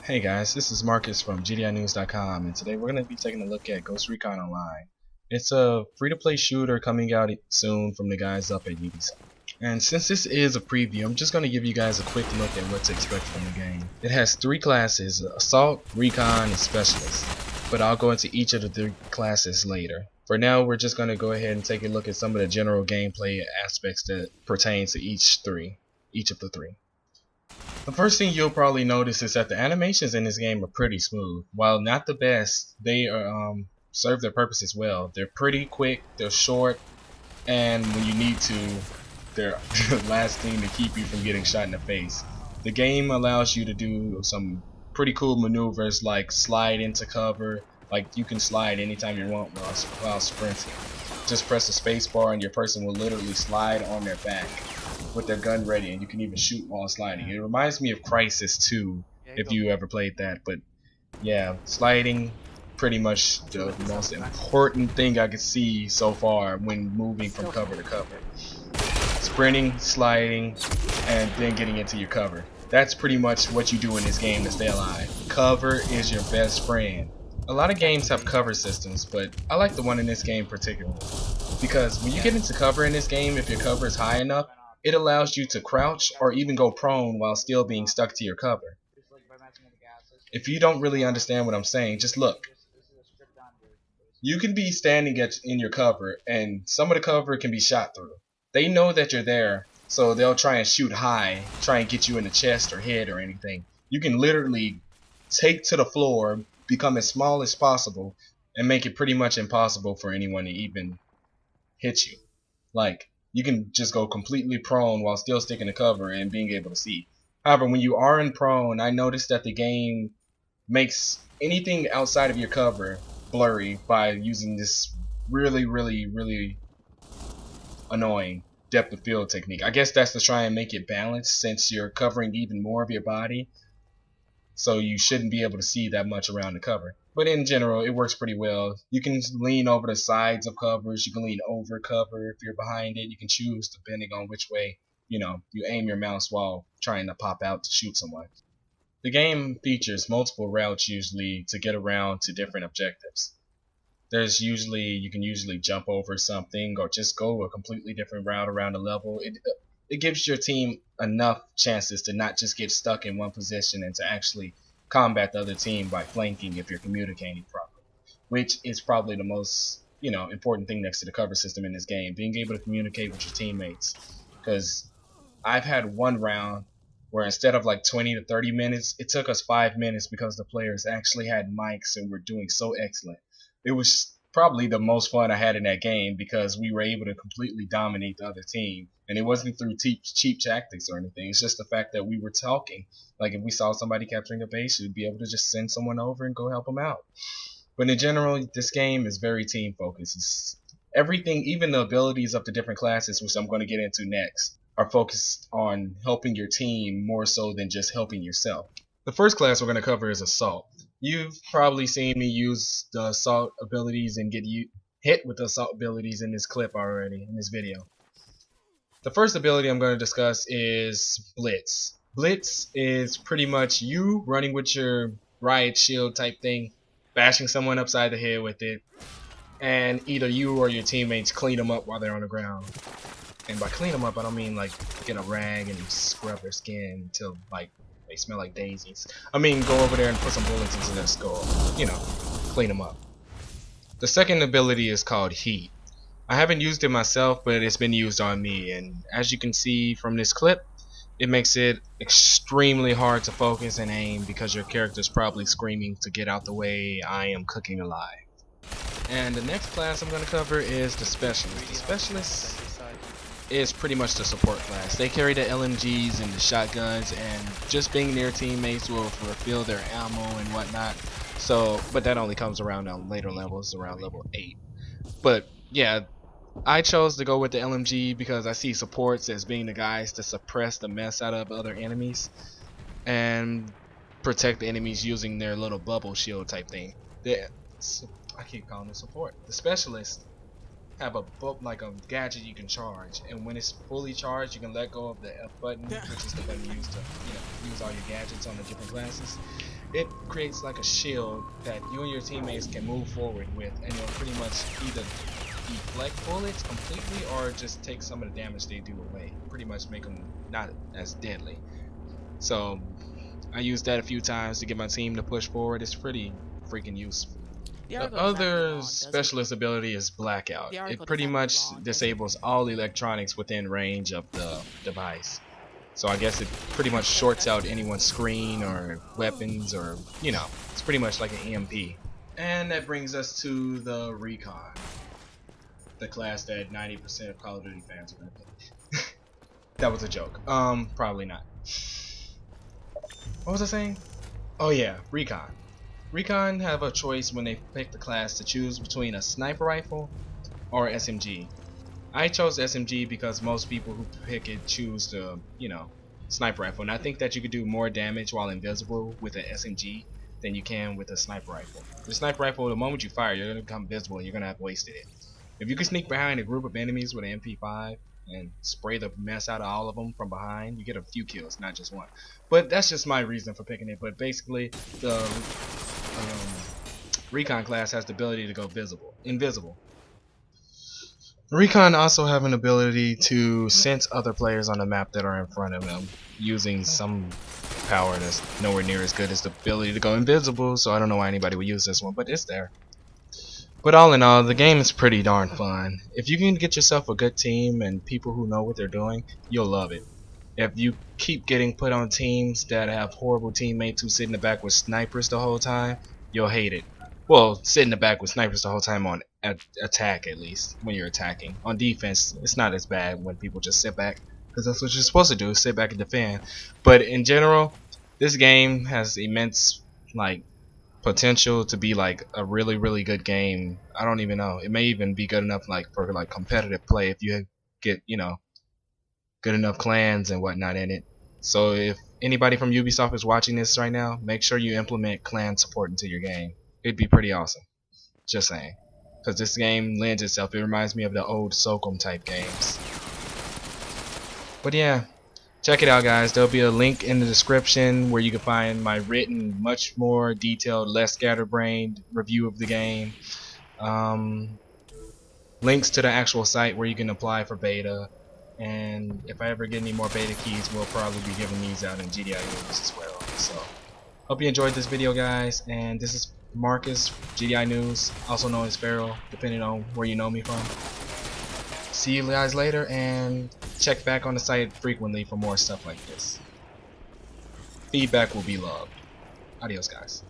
Hey guys, this is Marcus from Gdinews.com, and today we're going to be taking a look at Ghost Recon Online. It's a free-to-play shooter coming out soon from the guys up at Ubisoft. And since this is a preview, I'm just going to give you guys a quick look at what to expect from the game. It has three classes: Assault, Recon, and Specialist. But I'll go into each of the three classes later. For now, we're just going to go ahead and take a look at some of the general gameplay aspects that pertain to each of the three. The first thing you'll probably notice is that the animations in this game are pretty smooth. While not the best, they are, serve their purposes well. They're pretty quick, they're short, and when you need to, they're the last thing to keep you from getting shot in the face. The game allows you to do some pretty cool maneuvers like slide into cover. Like you can slide anytime you want while sprinting. Just press the space bar and your person will literally slide on their back with their gun ready, and you can even shoot while sliding. It reminds me of Crisis 2 if you ever played that. But yeah, sliding pretty much the most important thing I could see so far when moving from cover to cover. Sprinting, sliding, and then getting into your cover. That's pretty much what you do in this game to stay alive. Cover is your best friend. A lot of games have cover systems, but I like the one in this game particularly, because when you get into cover in this game, if your cover is high enough, it allows you to crouch or even go prone while still being stuck to your cover. If you don't really understand what I'm saying, just look. You can be standing in your cover, and some of the cover can be shot through. They know that you're there, so they'll try and shoot high, try and get you in the chest or head or anything. You can literally take to the floor, become as small as possible, and make it pretty much impossible for anyone to even hit you. Like, you can just go completely prone while still sticking to cover and being able to see. However, when you are in prone, I noticed that the game makes anything outside of your cover blurry by using this really annoying depth of field technique. I guess that's to try and make it balanced, since you're covering even more of your body, so you shouldn't be able to see that much around the cover. But in general, it works pretty well. You can lean over the sides of covers, you can lean over cover if you're behind it. You can choose depending on which way, you aim your mouse while trying to pop out to shoot someone. The game features multiple routes usually to get around to different objectives. You can usually jump over something or just go a completely different route around a level. It gives your team enough chances to not just get stuck in one position and to actually combat the other team by flanking if you're communicating properly, which is probably the most important thing next to the cover system in this game, being able to communicate with your teammates. Because I've had one round where instead of like 20 to 30 minutes, it took us 5 minutes because the players actually had mics and were doing so excellent. It was probably the most fun I had in that game because we were able to completely dominate the other team, and it wasn't through cheap tactics or anything. It's just the fact that we were talking. Like if we saw somebody capturing a base, we'd be able to just send someone over and go help them out. But in general, this game is very team focused. It's everything, even the abilities of the different classes, which I'm going to get into next, are focused on helping your team more so than just helping yourself. The first class we're going to cover is Assault. You've probably seen me use the Assault abilities and get hit with the Assault abilities in this clip already, in this video. The first ability I'm going to discuss is Blitz. Blitz is pretty much you running with your riot shield type thing, bashing someone upside the head with it, and either you or your teammates clean them up while they're on the ground. And by clean them up, I don't mean like get a rag and scrub their skin until like they smell like daisies. I mean go over there and put some bullets into their skull. Clean them up. The second ability is called Heat. I haven't used it myself, but it's been used on me, and as you can see from this clip, it makes it extremely hard to focus and aim because your character's probably screaming to get out the way, I am cooking alive. And the next class I'm going to cover is the Specialist. The Specialist is pretty much the support class. They carry the LMGs and the shotguns, and just being near teammates will refill their ammo and whatnot. But that only comes around on later levels, around level 8. But yeah, I chose to go with the LMG because I see supports as being the guys to suppress the mess out of other enemies and protect the enemies using their little bubble shield type thing. I keep calling it support. The Specialists have a gadget you can charge, and when it's fully charged, you can let go of the F button, which is the button used to use all your gadgets on the different classes, it creates like a shield that you and your teammates can move forward with, and you'll pretty much either deflect bullets completely or just take some of the damage they do away. Pretty much make them not as deadly. So I used that a few times to get my team to push forward. It's pretty freaking useful. The The article is not very other long, does it? specialist ability is Blackout. The It article does pretty not very much long, does it? disables all electronics within range of the device. So I guess it pretty much shorts out anyone's screen or weapons, or, you know, it's pretty much like an EMP. And that brings us to the Recon, the class that 90% of Call of Duty fans are gonna pick. That was a joke. Probably not. What was I saying? Oh yeah, Recon. Recon have a choice when they pick the class to choose between a sniper rifle or SMG. I chose SMG because most people who pick it choose the, you know, sniper rifle, and I think that you could do more damage while invisible with an SMG than you can with a sniper rifle. The sniper rifle, the moment you fire, you're gonna become visible and you're gonna have wasted it. If you can sneak behind a group of enemies with an MP5 and spray the mess out of all of them from behind, you get a few kills, not just one. But that's just my reason for picking it. But basically, the Recon class has the ability to go invisible. Recon also have an ability to sense other players on the map that are in front of them, using some power that's nowhere near as good as the ability to go invisible, so I don't know why anybody would use this one, but it's there. But all in all, the game is pretty darn fun. If you can get yourself a good team and people who know what they're doing, you'll love it. If you keep getting put on teams that have horrible teammates who sit in the back with snipers the whole time, you'll hate it. Well, sit in the back with snipers the whole time on attack, at least, when you're attacking. On defense, it's not as bad when people just sit back, because that's what you're supposed to do, sit back and defend. But in general, this game has immense, like, potential to be like a really good game. I don't even know. It may even be good enough like for like competitive play if you get, you know, good enough clans and whatnot in it. So if anybody from Ubisoft is watching this right now, make sure you implement clan support into your game. It'd be pretty awesome. Just saying. Because this game lends itself. It reminds me of the old Socom type games. But yeah, check it out, guys. There'll be a link in the description where you can find my written, much more detailed, less scatterbrained review of the game. Links to the actual site where you can apply for beta. And if I ever get any more beta keys, we'll probably be giving these out in Gdinews as well. So, hope you enjoyed this video, guys. And this is Marcus, Gdinews, also known as Pharaoh, depending on where you know me from. See you guys later, and check back on the site frequently for more stuff like this. Feedback will be loved. Adios, guys.